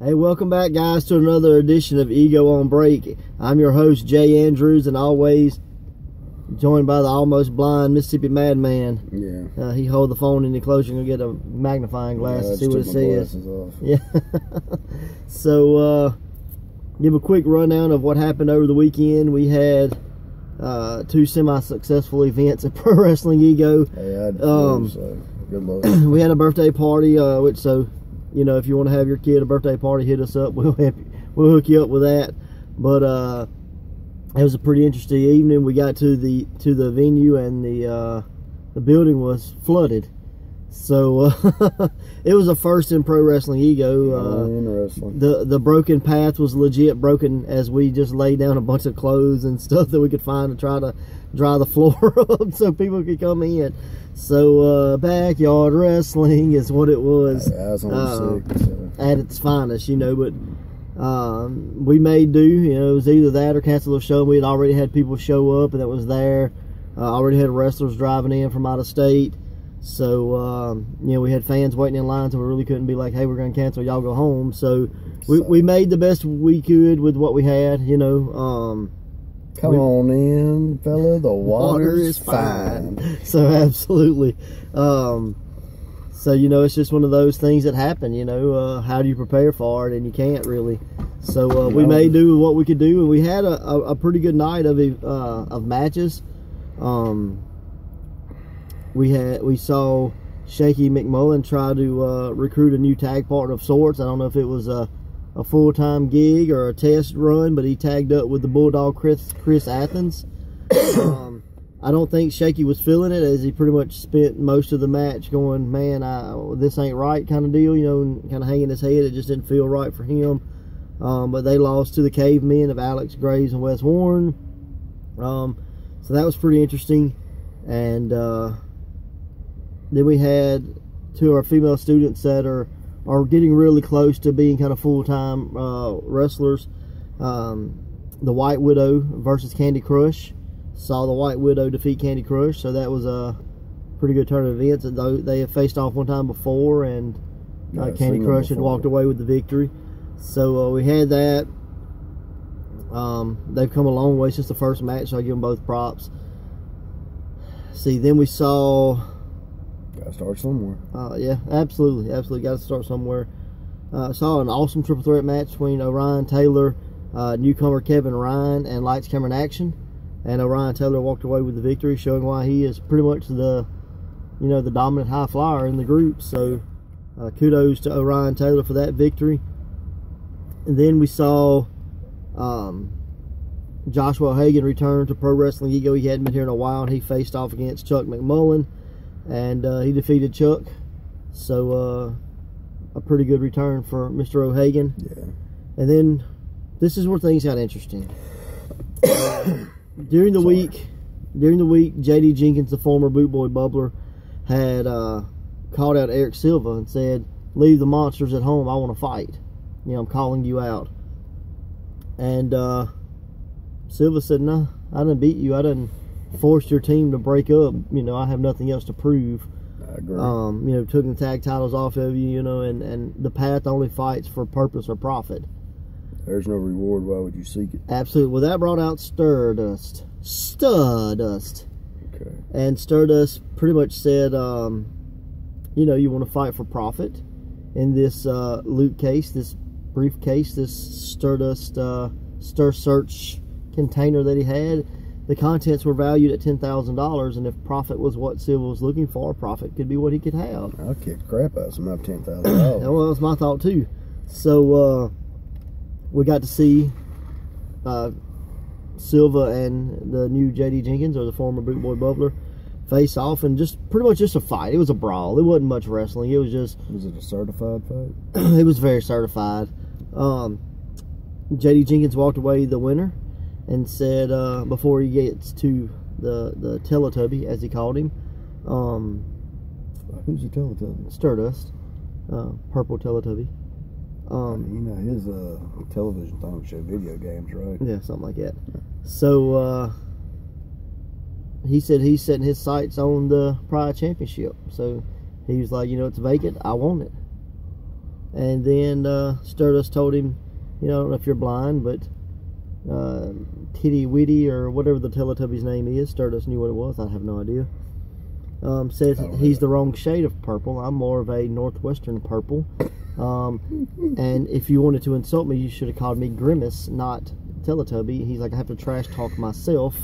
Hey, welcome back, guys, to another edition of Ego on Break. I'm your host, Jay Andrews, and always joined by the almost blind Mississippi Madman. Yeah. He hold the phone in the closure and get a magnifying glass to see what it says. Yeah. So, give a quick rundown of what happened over the weekend. We had two semi-successful events at Pro Wrestling Ego. Hey, I had so good luck. We had a birthday party, you know, if you want to have your kid a birthday party, hit us up. We'll hook you up with that. But it was a pretty interesting evening. We got to the venue, and the building was flooded. So it was a first in Pro Wrestling Ego. Interesting. The broken path was legit broken, as we just laid down a bunch of clothes and stuff that we could find to try to dry the floor up so people could come in. So backyard wrestling is what it was. I was only sick, so. At its finest, you know. But we made do. You know, it was either that or cancel the show. We had already had people show up, and that was there. Already had wrestlers driving in from out of state. So, you know, we had fans waiting in line, so we really couldn't be like, hey, we're going to cancel, y'all go home. So we made the best we could with what we had, you know. Come on in, fella. The water is fine. So, absolutely. So, you know, it's just one of those things that happen, you know. How do you prepare for it? And you can't really. So, we made do with what we could do. And we had a pretty good night of matches. We saw Shaky McMullen try to recruit a new tag partner of sorts. I don't know if it was a full-time gig or a test run, but he tagged up with the Bulldog Chris Athens. I don't think Shaky was feeling it, as he pretty much spent most of the match going, man, this ain't right kind of deal, you know, and kind of hanging his head. It just didn't feel right for him. But they lost to the Cavemen of Alex Graves and Wes Warren. So that was pretty interesting. And then we had two of our female students that are getting really close to being kind of full-time wrestlers. The White Widow versus Candy Crush. Saw the White Widow defeat Candy Crush, so that was a pretty good turn of events. They have faced off one time before, and Candy Crush had walked away with the victory. So we had that. They've come a long way since the first match, so I give them both props. See, then we saw... Gotta start somewhere. Yeah, absolutely. Got to start somewhere. Saw an awesome triple threat match between Orion Taylor, newcomer Kevin Ryan, and Lights Camera and Action. And Orion Taylor walked away with the victory, showing why he is pretty much the dominant high flyer in the group. So kudos to Orion Taylor for that victory. And then we saw Joshua Hagan return to Pro Wrestling Ego. He hadn't been here in a while, and he faced off against Chuck McMullen. And he defeated Chuck. So a pretty good return for Mr. O'Hagan. Yeah. And then this is where things got interesting. During the week, J.D. Jenkins, the former Boot Boy Bubbler, had called out Erik Silva and said, "Leave the monsters at home. I want to fight. You know, I'm calling you out." And Silva said, "No, I didn't beat you. I didn't forced your team to break up. You know, I have nothing else to prove." I agree. You know, took the tag titles off of you, you know, and the path only fights for purpose or profit. There's no reward. Why would you seek it? Absolutely. Well, that brought out Stardust. Okay. And Stardust pretty much said, you know, you want to fight for profit. In this loot case, this briefcase, this Stardust Stir Search container that he had, the contents were valued at $10,000, and if profit was what Silva was looking for, profit could be what he could have. I'll kick the crap out of some of $10,000. Well, that was my thought too. So we got to see Silva and the new J.D. Jenkins, or the former Boot Boy Bubbler, face off, and just pretty much just a fight. It was a brawl. It wasn't much wrestling. It was just... Was it a certified fight? It was very certified. J.D. Jenkins walked away the winner, and said, before he gets to the Teletubby, as he called him. Who's the Teletubby? Stardust. Purple Teletubby. You know, his television thing show video games, right? Yeah, something like that. So, he said he's setting his sights on the Pride Championship. So, he was like, you know, it's vacant. I want it. And then Stardust told him, you know, I don't know if you're blind, but Titty Witty or whatever the Teletubby's name is, Stardust knew what it was. I have no idea. Says he's the wrong shade of purple. I'm more of a northwestern purple. And if you wanted to insult me, you should have called me Grimace, not Teletubby. He's like, I have to trash talk myself.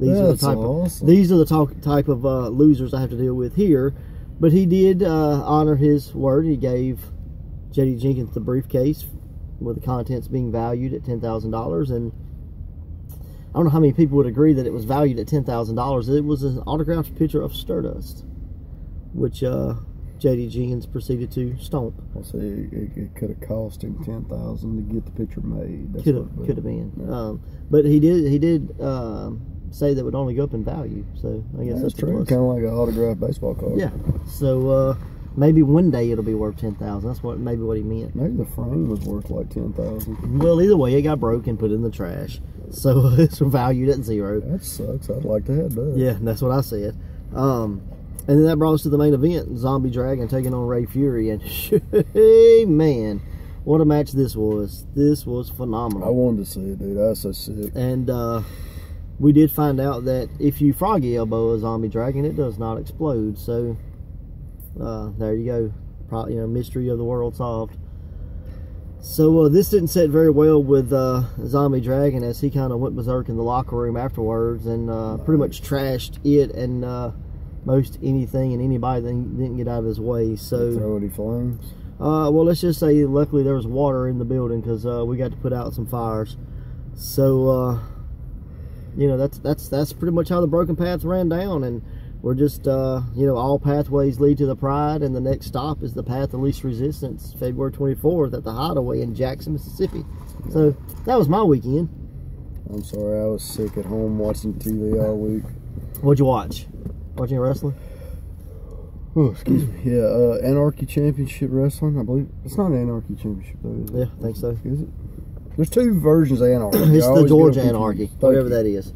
These are the type of losers I have to deal with here. But he did honor his word. He gave JD Jenkins the briefcase with the contents being valued at $10,000, and I don't know how many people would agree that it was valued at $10,000. It was an autographed picture of Stardust, which JD Jenkins proceeded to stomp. I'll say it could have cost him $10,000 to get the picture made. Could have been, yeah. But he did say that it would only go up in value. So I guess that's true. Kind of like an autographed baseball card. Yeah. So maybe one day it'll be worth $10,000. That's maybe what he meant. Maybe the frame was worth like $10,000. Well, either way, it got broke and put in the trash. So it's valued at $0. That sucks. I'd like to have that. Yeah, that's what I said. And then that brought us to the main event, Zombie Dragon taking on Ray Fury. And hey, man, what a match this was. This was phenomenal. I wanted to see it, dude. That's so sick. And we did find out that if you froggy elbow a Zombie Dragon, it does not explode. So there you go. Probably, mystery of the world solved. So this didn't sit very well with Zombie Dragon, as he kind of went berserk in the locker room afterwards and pretty much trashed it and most anything and anybody that didn't get out of his way. So throw any flames? Well, let's just say luckily there was water in the building, because we got to put out some fires. So that's pretty much how the broken paths ran down, and we're just all pathways lead to the Pride, and the next stop is the path of least resistance, February 24th at the Hideaway in Jackson, Mississippi. So that was my weekend. I'm sorry, I was sick at home watching TV all week. What'd you watch? Watching wrestling? Oh, excuse me. Yeah, Anarchy Championship Wrestling, I believe. It's not Anarchy Championship, though, is it? Yeah, I think so. Is it? There's two versions of Anarchy. It's the Georgia Anarchy, whatever that is.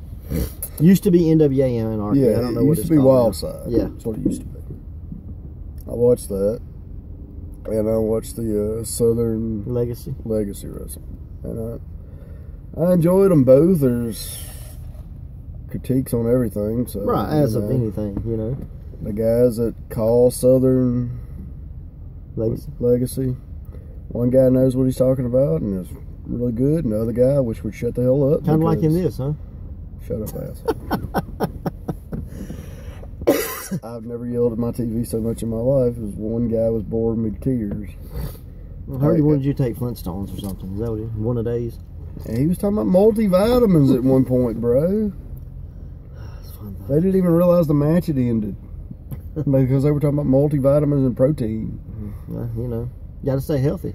Used to be NWA Anarchy. Yeah, I don't know it what used it's to be called. Wildside. Yeah. That's what it used to be. I watched that. And I watched the Southern Legacy Wrestling. And I enjoyed them both. There's critiques on everything. So, right, as of anything, The guys that call Southern Legacy, one guy knows what he's talking about and is really good, and the other guy wish would shut the hell up. Kind of like in this, huh? Shut up, asshole. I've never yelled at my TV so much in my life as one guy was boring me to tears. I heard he wanted you to take Flintstones or something. Is that what one of days? And he was talking about multivitamins at one point, bro. They didn't even realize the match had ended because they were talking about multivitamins and protein. Well, got to stay healthy,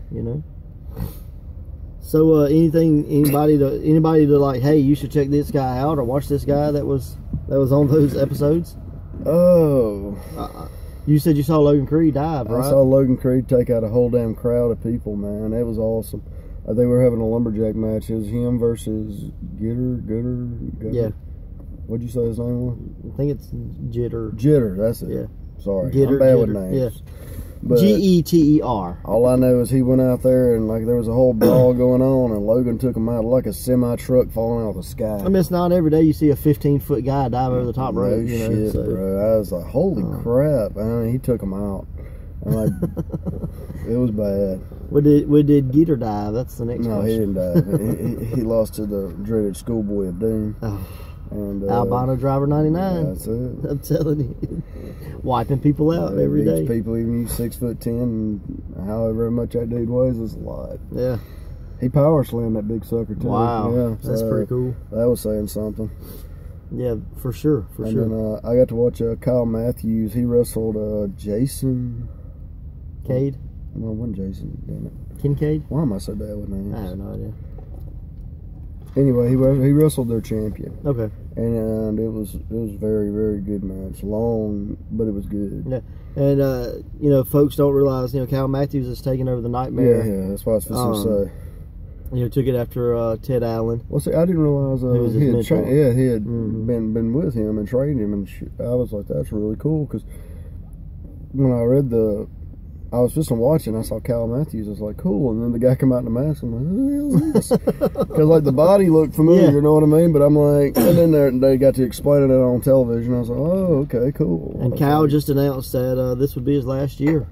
So anybody to like, hey, you should check this guy out or watch this guy that was on those episodes? Oh. You said you saw Logan Creed dive, right? I saw Logan Creed take out a whole damn crowd of people, man. That was awesome. They were having a lumberjack match. It was him versus Gooder. Yeah. What'd you say his name was? I think it's Jitter. Jitter, that's it. Yeah. Sorry. Gitter, I'm bad with Jitter. names. Yeah. Geter. All I know is he went out there and there was a whole brawl going on, and Logan took him out like a semi truck falling out of the sky. I mean, it's not every day you see a 15-foot guy dive over the top rope. No shit, bro. I was like, holy crap! I mean, he took him out. It was bad. What did Geter dive? That's the next question. No, he didn't dive. he lost to the dreaded Schoolboy of Doom. Oh. And Albino Driver 99. That's it. I'm telling you, wiping people out every day. People, even you 6'10", and however much that dude weighs, is a lot. Yeah. He power slammed that big sucker too. Wow. Yeah, that's pretty cool. That was saying something. Yeah, for sure. And then I got to watch Kyle Matthews. He wrestled Jason Cade. No, it wasn't Jason. Damn it. Kincaid. Why am I so bad with names? I have no idea. Anyway, he wrestled their champion. Okay. And it was very, very good match. Long, but it was good. Yeah. And folks don't realize, Kyle Matthews is taking over the Nightmare. Yeah, that's what I was supposed to say. Took it after Ted Allen. Well, see, I didn't realize he had mm-hmm. been with him and trained him, and I was like, that's really cool, because when I read I was just watching. I saw Kyle Matthews. I was like, cool. And then the guy come out in the mask. I'm like, who the hell is this? Because like the body looked familiar, you know what I mean? But I'm like, and then they got to explain it on television. I was like, oh, okay, cool. And Kyle just announced that this would be his last year.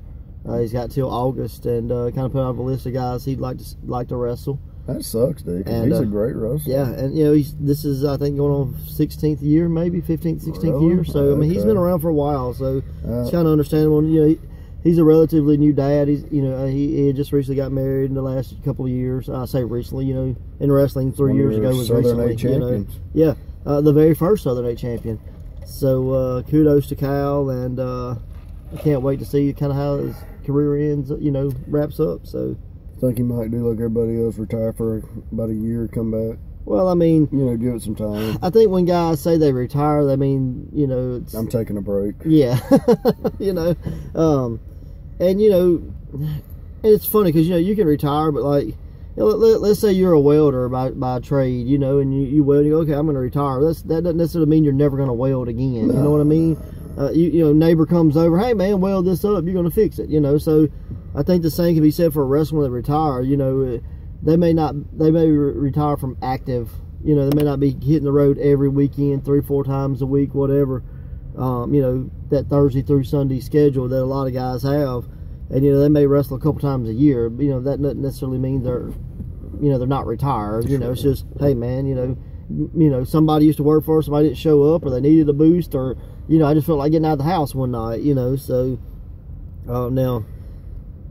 He's got till August, and kind of put out a list of guys he'd like to wrestle. That sucks, dude. He's a great wrestler. Yeah, and you know this is I think going on 16th year, maybe 15th, 16th year. So I mean he's been around for a while, so it's kind of understandable. You know, he's a relatively new dad. He's he had just recently got married in the last couple of years. I say recently, you know, in wrestling 3 years ago was Southern recently. A champions. You know, the very first Southern A champion. So kudos to Kyle, and I can't wait to see kind of how his career ends. You know, wraps up. So. I think he might do like everybody else, retire for about a year, come back. Well, I mean, you know, give it some time. I think when guys say they retire, they mean, you know, I'm taking a break. Yeah, you know, and you know, and it's funny because you know you can retire, but like, you know, let's say you're a welder by trade, you know, and you weld, you go, okay, I'm going to retire. That doesn't necessarily mean you're never going to weld again. No. You know what I mean? You know, neighbor comes over, hey man, weld this up, you're going to fix it. You know, so. I think the same can be said for a wrestler when they retire. You know, they may retire from active. You know, they may not be hitting the road every weekend, 3-4 times a week, whatever. You know, that Thursday through Sunday schedule that a lot of guys have, and you know they may wrestle a couple times a year. But, you know, that doesn't necessarily mean they're not retired. You know, it's just, hey man, you know, somebody used to work for us, somebody didn't show up, or they needed a boost, or you know, I just felt like getting out of the house one night. You know, so now.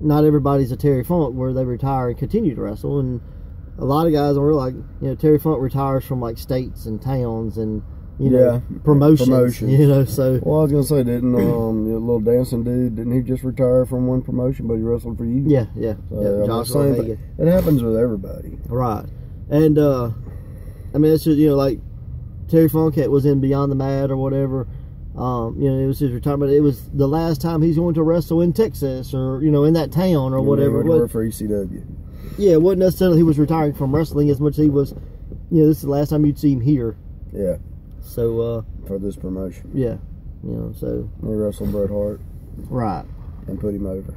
Not everybody's a Terry Funk where they retire and continue to wrestle, and a lot of guys are like, you know, Terry Funk retires from like states and towns and you know promotions. You know, so well, I was gonna say, didn't the little dancing dude, didn't he just retire from one promotion, but he wrestled for you? Yeah. So, it happens with everybody, right? And I mean, it's just, you know, like Terry Funk was in Beyond the Mat or whatever. You know, it was his retirement. It was the last time he's going to wrestle in Texas or, you know, in that town or whatever. He worked for ECW. Yeah, it wasn't necessarily he was retiring from wrestling as much as he was, you know, this is the last time you'd see him here. Yeah. So, for this promotion. Yeah. You know, so. He wrestled Bret Hart. Right. And put him over.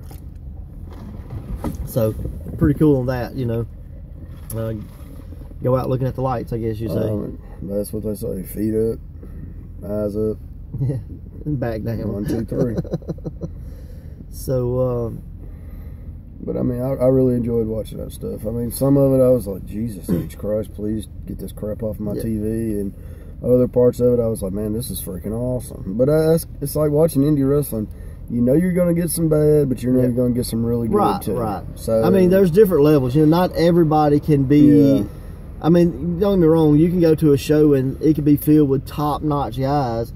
So, pretty cool on that, you know. Go out looking at the lights, I guess you say. That's what they say. Feet up, eyes up. Yeah, and back down. 1, 2, 3. So, but I mean, I really enjoyed watching that stuff. I mean, some of it I was like, Jesus H. Christ, please get this crap off my TV. And other parts of it, I was like, man, this is freaking awesome. But it's like watching indie wrestling. You know you're going to get some bad, but you know you're going to get some really good too. Right. So I mean, there's different levels. You know, not everybody can be. Yeah. I mean, don't get me wrong. You can go to a show and it can be filled with top-notch guys.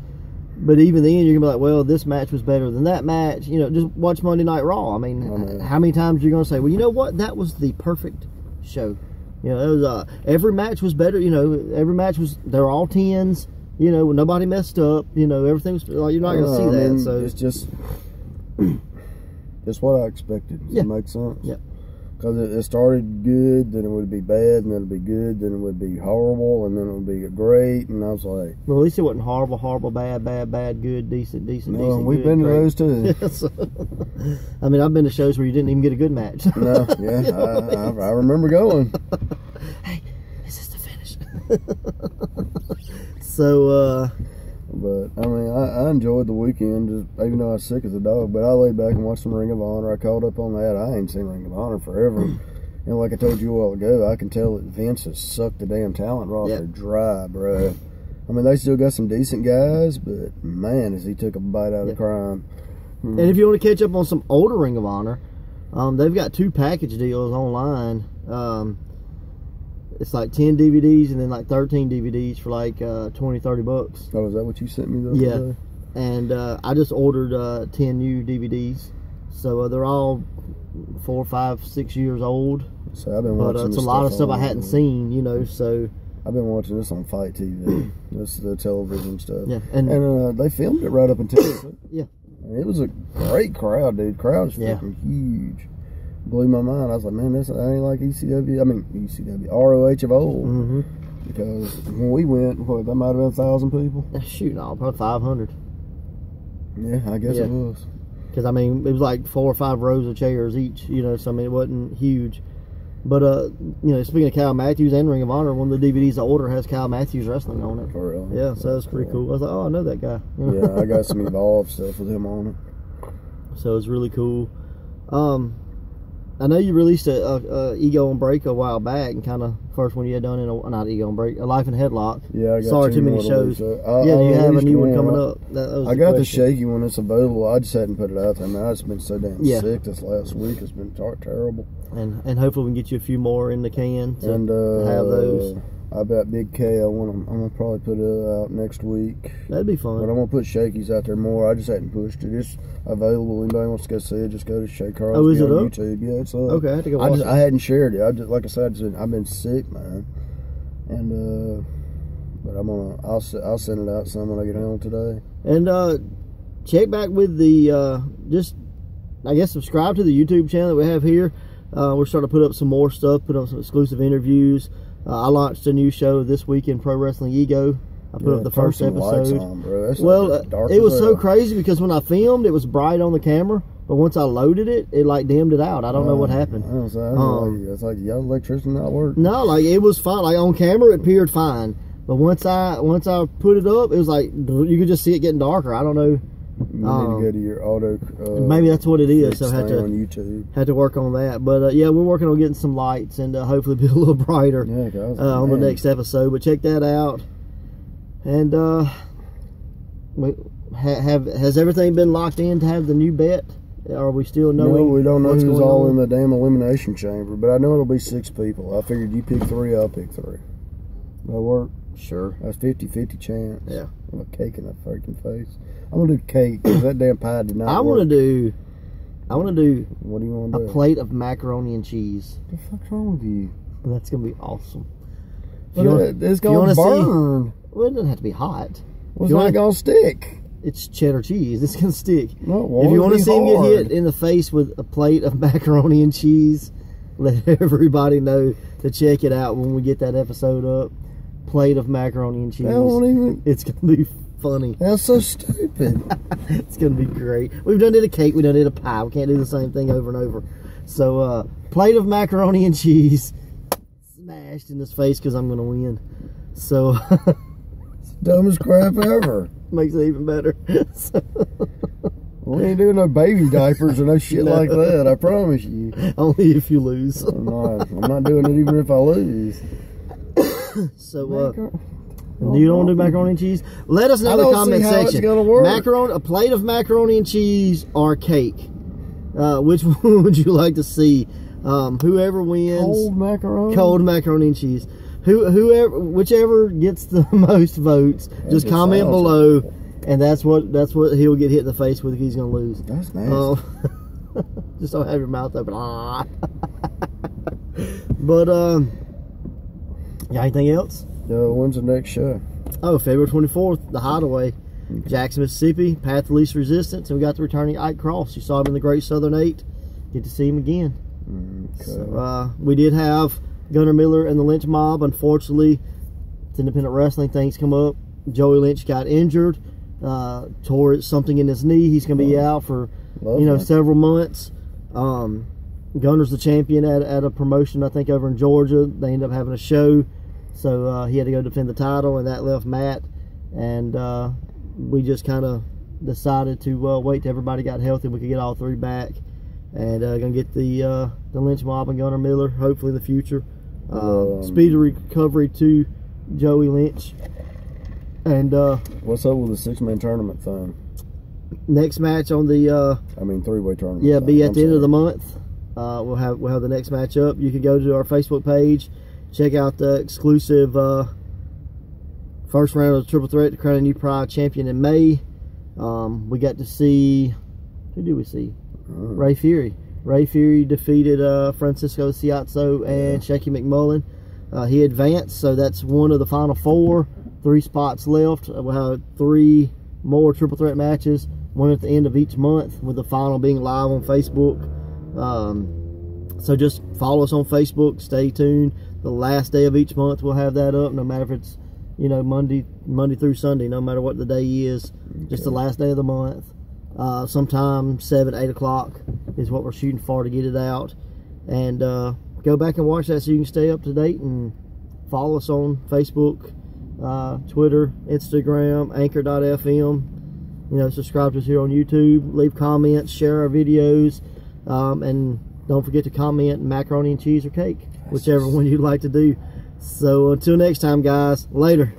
But even then, you're going to be like, well, this match was better than that match. You know, just watch Monday Night Raw. I mean, how many times are you going to say, well, you know what? That was the perfect show. You know, it was, every match was better. You know, every match was, they're all 10s. You know, nobody messed up. You know, everything was, like, you're not going to see that. Mean, so it's just what I expected. Does it make sense? Yeah. Because it started good, then it would be bad, and then it would be good, then it would be horrible, and then it would be great, and I was like... Well, at least it wasn't horrible, bad, good, decent, No, we've been to those too. Yes. I mean, I've been to shows where you didn't even get a good match. No, yeah, I remember going. Hey, is this the finish? So, But, I mean, I enjoyed the weekend, just even though I was sick as a dog. But I laid back and watched some Ring of Honor. I caught up on that. I ain't seen Ring of Honor forever. And like I told you a while ago, I can tell that Vince has sucked the damn talent roster dry, bro. I mean, they still got some decent guys, but, man, as he took a bite out of the crime. And if you want to catch up on some older Ring of Honor, they've got 2 package deals online. It's like 10 DVDs and then like 13 DVDs for like $20-$30. Oh, is that what you sent me the other day? And I just ordered 10 new DVDs. So they're all 4, 5, 6 years old. So I've been watching it's a lot of stuff I hadn't seen, you know, so... I've been watching this on Fight TV. This is the television stuff. Yeah. And they filmed it right up until Yeah. I mean, it was a great crowd, dude. Crowd is freaking huge. Blew my mind. I was like, man, this ain't like ECW. I mean, ECW, ROH of old. Because when we went, that might have been 1,000 people. Shoot, no, probably 500. Yeah, I guess it was. because I mean it was like 4 or 5 rows of chairs each, you know, so I mean it wasn't huge. But you know, speaking of Kyle Matthews and Ring of Honor, one of the DVDs I ordered has Kyle Matthews wrestling on it. For real? Yeah, so that's pretty cool. I was like, oh, I know that guy. Yeah, I got some Evolve stuff with him on it. So it's really cool. I know you released a Ego and Break a while back, and kind of first one you had done in not Ego and Break, a Life in Headlock. Yeah, I got Sorry, too many shows. Yeah, you have a new one coming up. I got the shaky one that's available. I just hadn't put it out there. Man, I've just been so damn sick this last week. It's been terrible. And hopefully we can get you a few more in the can to have those. I bet Big K. I'm gonna probably put it out next week. That'd be fun. But I'm gonna put shakies out there more. I just hadn't pushed it. It's available. Anybody wants to go see it, just go to Shake Carl's. Oh, is it on up? YouTube. Yeah, it's up. Okay, I have to go watch it. I hadn't shared it. Like I said, I've been sick, man. And but I'll send it out some when I get home today. And check back with the I guess subscribe to the YouTube channel that we have here. We're starting to put up some more stuff, put up some exclusive interviews. I launched a new show this week in Pro Wrestling Ego. I put up the first episode. On, bro. Well, it was so crazy because when I filmed, it was bright on the camera, but once I loaded it, it like dimmed it out. I don't know what happened. It's like the electricity not working. No, like it was fine. Like on camera, it appeared fine, but once I put it up, it was like you could just see it getting darker. I don't know. You need to go to your auto. Maybe that's what it is. So I had to on YouTube. Had to work on that. But yeah, we're working on getting some lights and hopefully be a little brighter on the next episode. But check that out. And has everything been locked in to have the new bet? Are we still knowing? No, we don't know who's all in the damn elimination chamber. But I know it'll be 6 people. I figured you pick 3, I'll pick 3. That'll work. Sure. That's 50-50 chance. Yeah. I'm a cake in the freaking face. I'm gonna do cake because that damn pie did not work. I want to do. What do you want to do? A plate of macaroni and cheese. What the fuck's wrong with you? That's gonna be awesome. It's gonna burn. Well, it doesn't have to be hot. It's not gonna stick. It's cheddar cheese. It's gonna stick. No, it won't. If you want to see him get hit in the face with a plate of macaroni and cheese, let everybody know to check it out when we get that episode up. Plate of macaroni and cheese. It's gonna be funny. That's so stupid. It's gonna be great. We've done it a cake. We done it a pie. We can't do the same thing over and over. So plate of macaroni and cheese smashed in his face because I'm gonna win. So it's the dumbest crap ever. Makes it even better. We ain't doing no baby diapers or no shit like that. I promise you. Only if you lose. I'm not doing it even if I lose. So you don't want to do macaroni and cheese? Let us know in the comment section. A plate of macaroni and cheese or cake. Which one would you like to see? Whoever wins. Cold macaroni and cheese. Whichever gets the most votes, just comment below, and that's what he'll get hit in the face with if he's gonna lose. That's nasty. Just don't have your mouth open. But got anything else? When's the next show? Oh, February 24th, the Hideaway, Jackson, Mississippi, Path of Least Resistance, and we got the returning Ike Cross. You saw him in the Great Southern 8. Get to see him again. Okay. So, we did have Gunnar Miller and the Lynch Mob. Unfortunately, it's independent wrestling things come up. Joey Lynch got injured, tore something in his knee. He's going to be out for several months. Gunner's the champion at a promotion, I think, over in Georgia. They ended up having a show, so he had to go defend the title, and that left Matt. And we just kind of decided to wait till everybody got healthy. We could get all 3 back, and gonna get the Lynch Mob and Gunnar Miller hopefully in the future. Speedy recovery to Joey Lynch. And what's up with the 6-man tournament thing? Next match on the 3-way tournament. Yeah, be at the end of the month. We'll have the next match up. You can go to our Facebook page, check out the exclusive first round of the Triple Threat to crown a new Pride champion in May. We got to see, who did we see? Ray Fury. Ray Fury defeated Francisco Ciazzo and Shaky McMullen. He advanced, so that's one of the final 4. 3 spots left. We'll have 3 more Triple Threat matches, one at the end of each month, with the final being live on Facebook. So just follow us on Facebook. Stay tuned. The last day of each month we'll have that up, no matter if it's Monday through Sunday, no matter what the day is. Just the last day of the month. sometime 7, 8 o'clock is what we're shooting for to get it out. And go back and watch that so you can stay up to date, and follow us on Facebook, Twitter, Instagram, Anchor.fm. You know, subscribe to us here on YouTube, leave comments, share our videos, and don't forget to comment macaroni and cheese or cake, whichever one you'd like to do. So until next time, guys, later.